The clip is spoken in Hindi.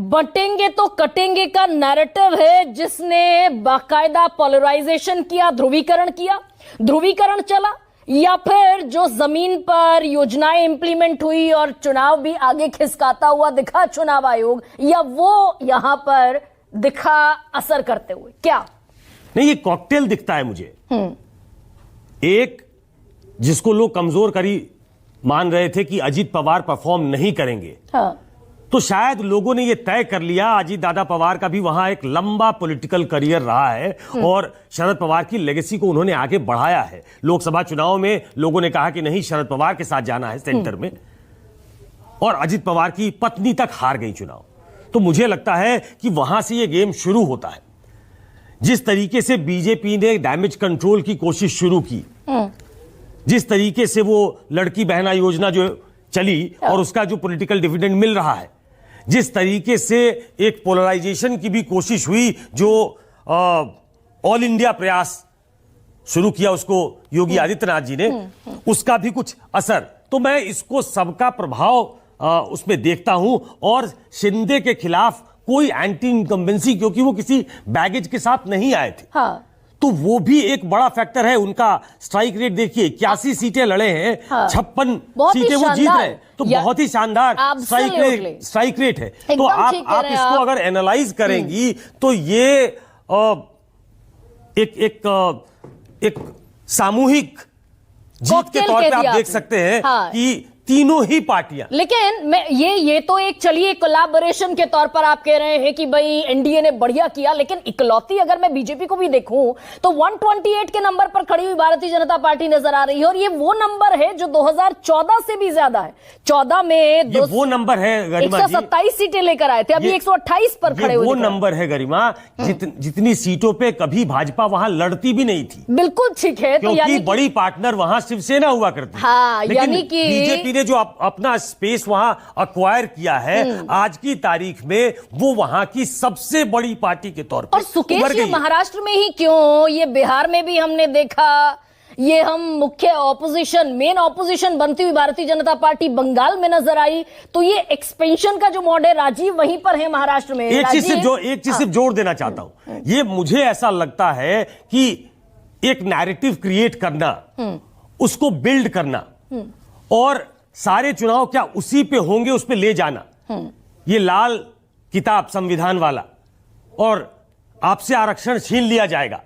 बटेंगे तो कटेंगे का नैरेटिव है, जिसने बाकायदा पोलराइजेशन किया, ध्रुवीकरण चला, या फिर जो जमीन पर योजनाएं इंप्लीमेंट हुई और चुनाव भी आगे खिसकाता हुआ दिखा चुनाव आयोग, या वो यहां पर दिखा असर करते हुए? क्या नहीं, ये कॉकटेल दिखता है मुझे। एक जिसको लोग कमजोर करी मान रहे थे कि अजीत पवार परफॉर्म नहीं करेंगे, हाँ। तो शायद लोगों ने यह तय कर लिया, अजीत दादा पवार का भी वहां एक लंबा पॉलिटिकल करियर रहा है और शरद पवार की लेगेसी को उन्होंने आगे बढ़ाया है। लोकसभा चुनाव में लोगों ने कहा कि नहीं, शरद पवार के साथ जाना है सेंटर में, और अजीत पवार की पत्नी तक हार गई चुनाव। तो मुझे लगता है कि वहां से यह गेम शुरू होता है। जिस तरीके से बीजेपी ने डैमेज कंट्रोल की कोशिश शुरू की, जिस तरीके से वो लड़की बहना योजना जो चली और उसका जो पॉलिटिकल डिविडेंड मिल रहा है, जिस तरीके से एक पोलराइजेशन की भी कोशिश हुई, जो ऑल इंडिया प्रयास शुरू किया उसको योगी आदित्यनाथ जी ने, उसका भी कुछ असर। तो मैं इसको सबका प्रभाव उसमें देखता हूं। और शिंदे के खिलाफ कोई एंटी इनकम्बेंसी, क्योंकि वो किसी बैगेज के साथ नहीं आए थे, हाँ। तो वो भी एक बड़ा फैक्टर है। उनका स्ट्राइक रेट देखिए, 81 सीटें लड़े हैं, 56 सीटें वो जीत रहे हैं, तो बहुत ही शानदार स्ट्राइक रेट है। तो आप इसको अगर एनालाइज करेंगी तो ये एक सामूहिक जीत के तौर पे आप देख सकते हैं कि तीनों ही पार्टियां। लेकिन मैं ये तो एक, चलिए, कोलैबोरेशन के तौर पर आप कह रहे हैं कि भाई एनडीए ने बढ़िया किया, लेकिन इकलौती अगर मैं बीजेपी को भी देखूं तो 128 के नंबर पर खड़ी हुई भारतीय जनता पार्टी नजर आ रही है, और ये वो नंबर है जो 2014 से भी ज्यादा है। 14 में वो नंबर है गरिमा, 127 सीटें लेकर आए थे, अभी 128 पर खड़े हुए। वो नंबर है गरिमा, जितनी सीटों पे कभी भाजपा वहां लड़ती भी नहीं थी। बिल्कुल ठीक है, तो क्योंकि बड़ी पार्टनर वहां शिवसेना हुआ करती। हाँ, यानी कि बीजेपी जो अपना स्पेस वहां अक्वायर किया है, आज की तारीख में वो वहां की सबसे बड़ी पार्टी के तौर पर। और सुकेश, ये महाराष्ट्र में ही क्यों, ये बिहार में भी हमने देखा, ये हम मुख्य ऑपोजिशन, मेन ऑपोजिशन बनती हुई भारतीय जनता पार्टी बंगाल में नजर आई, तो ये एक्सपेंशन का जो मोड है राजीव वहीं पर है महाराष्ट्र में। एक चीज सिर्फ जोड़ देना चाहता हूं, ये मुझे ऐसा लगता है कि एक नैरेटिव क्रिएट करना, उसको बिल्ड करना, और सारे चुनाव क्या उसी पे होंगे, उस पे ले जाना, ये लाल किताब संविधान वाला, और आपसे आरक्षण छीन लिया जाएगा,